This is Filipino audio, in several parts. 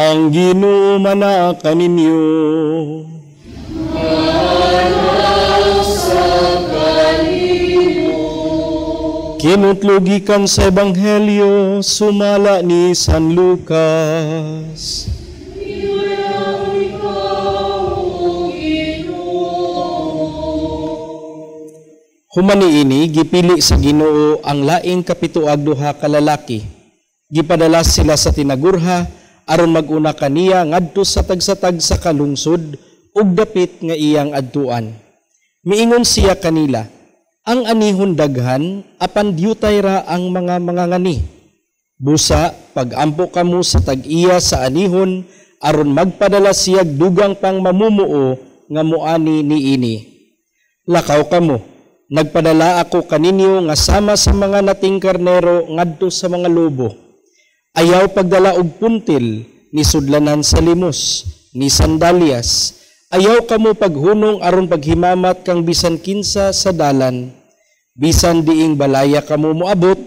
Ang Ginoo mana kaninyo. Kinutlugikan sa Ebanghelyo sumala ni San Lucas. Humani ini gipili sa Ginoo ang laing kapituag duha ka lalaki. Gipadala sila sa tinagurha aron maguna kaniya ngadto sa tagsatag sa kalungsod ug dapit nga iyang adtuan. Miingon siya kanila, ang anihon daghan apan diyutay ra ang mga mangangani. Busa pagampo kamo sa tag-iya sa anihon aron magpadala siya dugang pang mamumuo nga muani niini. Lakaw kamo, nagpadala ako kaninyo nga sama sa mga nating karnero ngadto sa mga lobo. Ayaw pagdala og puntil ni sudlanan sa limos ni sandalyas. Ayaw kamo paghunong aron paghimamat kang bisan kinsa sa dalan. Bisan diing balaya kamo moabot,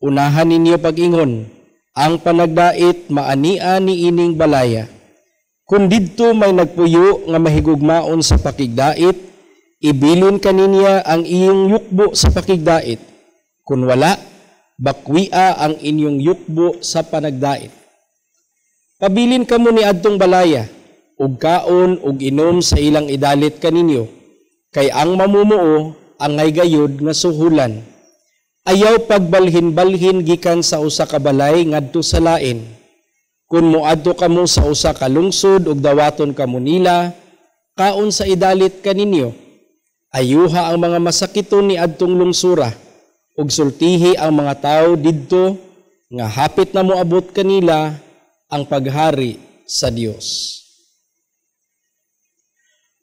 unahan ninyo pag-ingon, ang panagdait maania ni ining balaya. Kung didto may nagpuyo nga mahigugmaon sa pakigdait, ibilin kaninya ang iyong yukbo sa pakigdait. Kung wala, bakwia ang inyong yukbo sa panagdait. Pabilin kamo ni adtong balaya, ug kaon ug inom sa ilang idalit kaninyo, kay ang mamumuo angay gayud nga suhulan. Ayaw pagbalhin-balhin gikan sa usa ka balay ngadto sa lain. Kun moadto kamo sa usa ka lungsod ug dawaton kamo nila, kaon sa idalit kaninyo. Ayuha ang mga masakiton ni adtong lungsura ug sultihi ang mga tawo didto nga hapit na moabot kanila ang paghari sa Dios.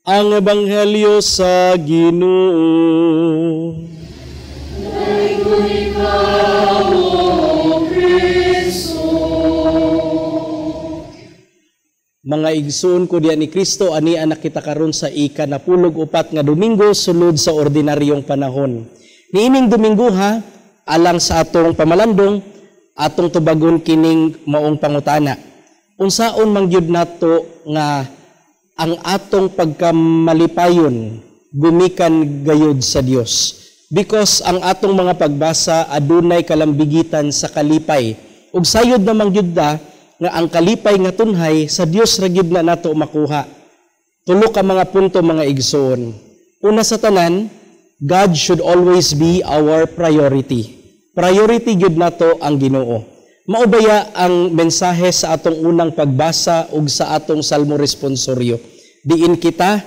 Ang Ebanghelyo sa Ginoo. Mga igsoon ko diyan ni Kristo, ani anak kita karon sa ika-14 nga Domingo sulod sa ordinaryong panahon. Niining Domingo ha, alang sa atong pamalandong, atong tubagon kining maong pangutana. Unsaon man gyud nato nga ang atong pagkamalipayon gumikan gayud sa Dios. Because ang atong mga pagbasa adunay kalambigitan sa kalipay. Ug sayod namang gyud nga ang kalipay nga tunhay sa Dios ra gyud na nato makuha. Tulo ka mga punto mga igsoon. Una sa tanan, God should always be our priority. Priority gyud nato ang Ginoo. Maubaya ang mensahe sa atong unang pagbasa ug sa atong salmo responsoryo. Diin kita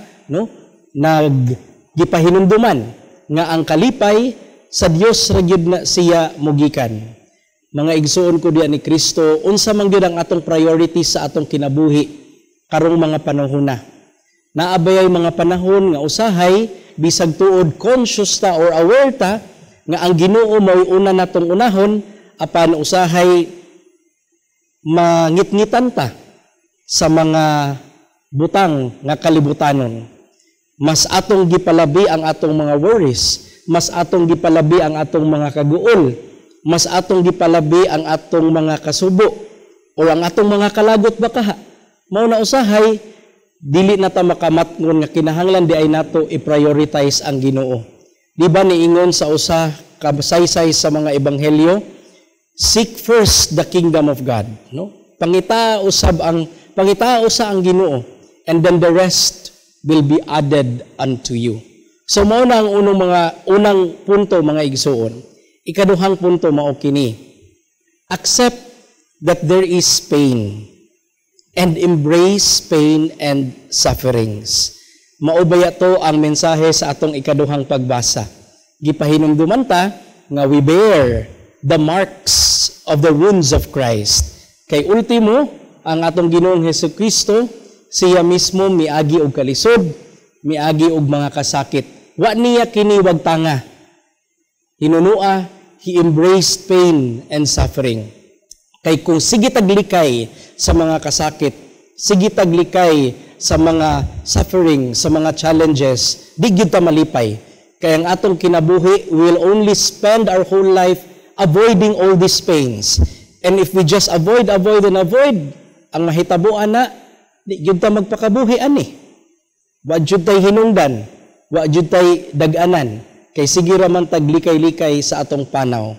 naggipahinumduman nga ang kalipay sa Dios ra gyud na siya mugikan. Mga igsoon ko diyan ni Kristo, unsa man gyud ang atong priority sa atong kinabuhi karong mga panahon na. Naabayay mga panahon nga usahay bisag tuod conscious ta or aware ta nga ang Ginoo mao una natong unahon apan usahay mangit-ngitan ta sa mga butang nga kalibutanon. Mas atong gipalabi ang atong mga worries, mas atong gipalabi ang atong mga kaguol, mas atong gipalabi ang atong mga kasubo o ang atong mga kalagot baka. Mao na usahay dili na ta makamatngon nga kinahanglan di ay nato i-prioritize ang Ginoo. Di ba niingon sa usa ka saysay sa mga ebanghelyo, seek first the kingdom of God, no? Pangitao sa ang Ginoo, and then the rest will be added unto you. So mao na ang unang punto mga igsoon. Ikaduhang punto mao kini. Accept that there is pain and embrace pain and sufferings. Maubaya to ang mensahe sa atong ikaduhang pagbasa. Gipahinumduman ta nga we bear the marks of the wounds of Christ. Kay ultimo, ang atong Ginoong Hesukristo, siya mismo miagi og kalisod, miagi og mga kasakit. Wa niya kini wagtanga. Hinunua, he embraced pain and suffering. Kay kung sige taglikay sa mga kasakit, sige taglikay sa mga suffering, sa mga challenges, di gyud ta malipay. Kaya ang atong kinabuhi, we will only spend our whole life avoiding all these pains. And if we just avoid, ang mahitabuan na di gyud ta magpakabuhi ani. Wa jud tay hinungdan, wa jud tay dag-anan kay sige ra man tag likay-likay sa atong panaw.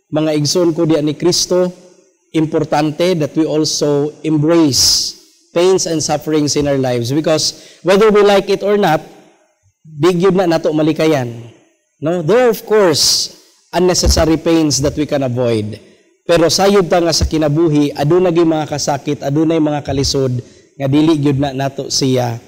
Mga igsoon ko diyan ni Kristo, importante that we also embrace pains and sufferings in our lives because whether we like it or not, di gyud na nato malikayan. No, there are of course unnecessary pains that we can avoid. Pero sayod ta nga sa kinabuhi, aduna gyud mga kasakit, adunay mga kalisod nga dili gyud na nato siya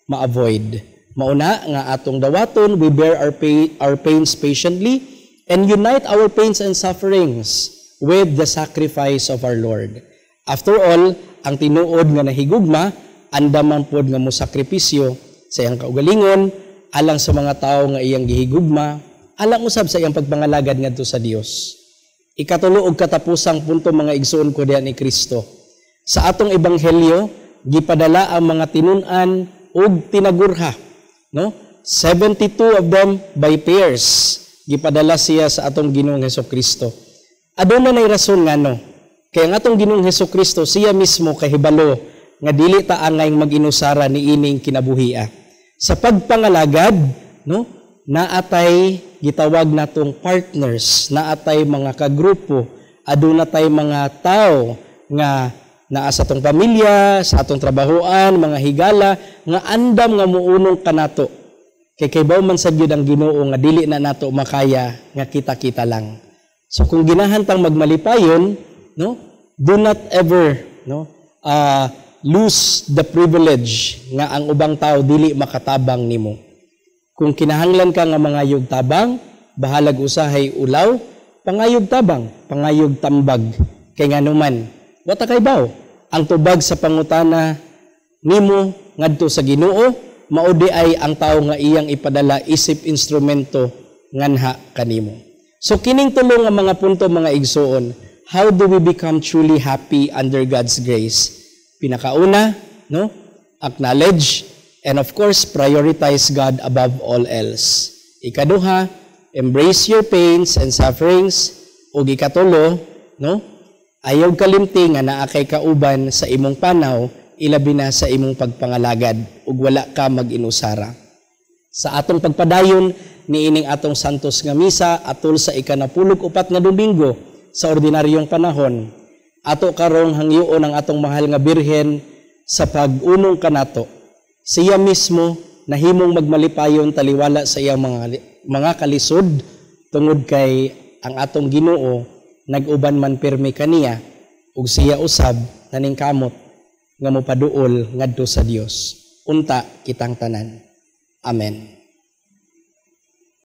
ma-avoid. Mauna nga atong dawaton, we bear our pains patiently and unite our pains and sufferings with the sacrifice of our Lord. After all, ang tinuod nga nahigugma, andaman pod nga mo sakripisyo sa iyang kaugalingon, alang sa mga tao nga iyang gihigugma, alang usab sa iyang pagpangalagad ngadto sa Dios. Ikatulo og katapusang punto mga igsoon ko diyan ni Kristo. Sa atong ebanghelyo, gipadala ang mga tinun-an ug tinagurha, no? 72 of them by pairs. Gipadala siya sa atong Ginoong Hesukristo. Aduna nay rason ngano? Kaya ang atong Ginoong Hesukristo siya mismo kahibalo nga dili ta angay mag-inusara ni ining kinabuhia. Sa pagpangalagad, no? Naatay gitawag natong partners, naatay mga kagrupo, aduna tay mga tao nga naa sa atong pamilya, sa atong trabahoan, mga higala, nga andam nga muunong kanato. Kay kaybaw man sa gyud ang Ginoo nga dili na nato makaya nga kita-kita lang. So kung ginahantang magmalipayon, no, do not ever, no, lose the privilege nga ang ubang tao dili makatabang nimo. Kung kinahanglan ka nga mangayog tabang, bahalag usahay ulaw, pangayog tabang, pangayog tambag, kay nganuman. Wata kaybaw, ang tubag sa pangutana nimo ngadto sa Ginoo, maudi ay ang tao nga iyang ipadala isip instrumento nganha kanimo. So kining tulo nga mga punto mga igsoon, how do we become truly happy under God's grace? Pinakauna, no? Acknowledge and of course prioritize God above all else. Ikaduha, embrace your pains and sufferings. Ug ikatulo, no? Ayaw kalimti nga naa kay kauban sa imong panaw, ilabi na sa imong pagpangalagad ug wala ka mag-inusara. Sa atong pagpadayon niining atong santos nga misa atol sa ikanapulog-upat nga Domingo sa ordinaryong panahon, ato karong hangyoon ang atong mahal nga Birhen sa pag-unong kanato. Siya mismo nahimong magmalipayon taliwala sa iyang mga kalisod tungod kay ang atong Ginoo nag-uban man pirmi kaniya ug siya usab naning kamot nga mopaduol ngadto sa Dios. Unta kitang tanan. Amen.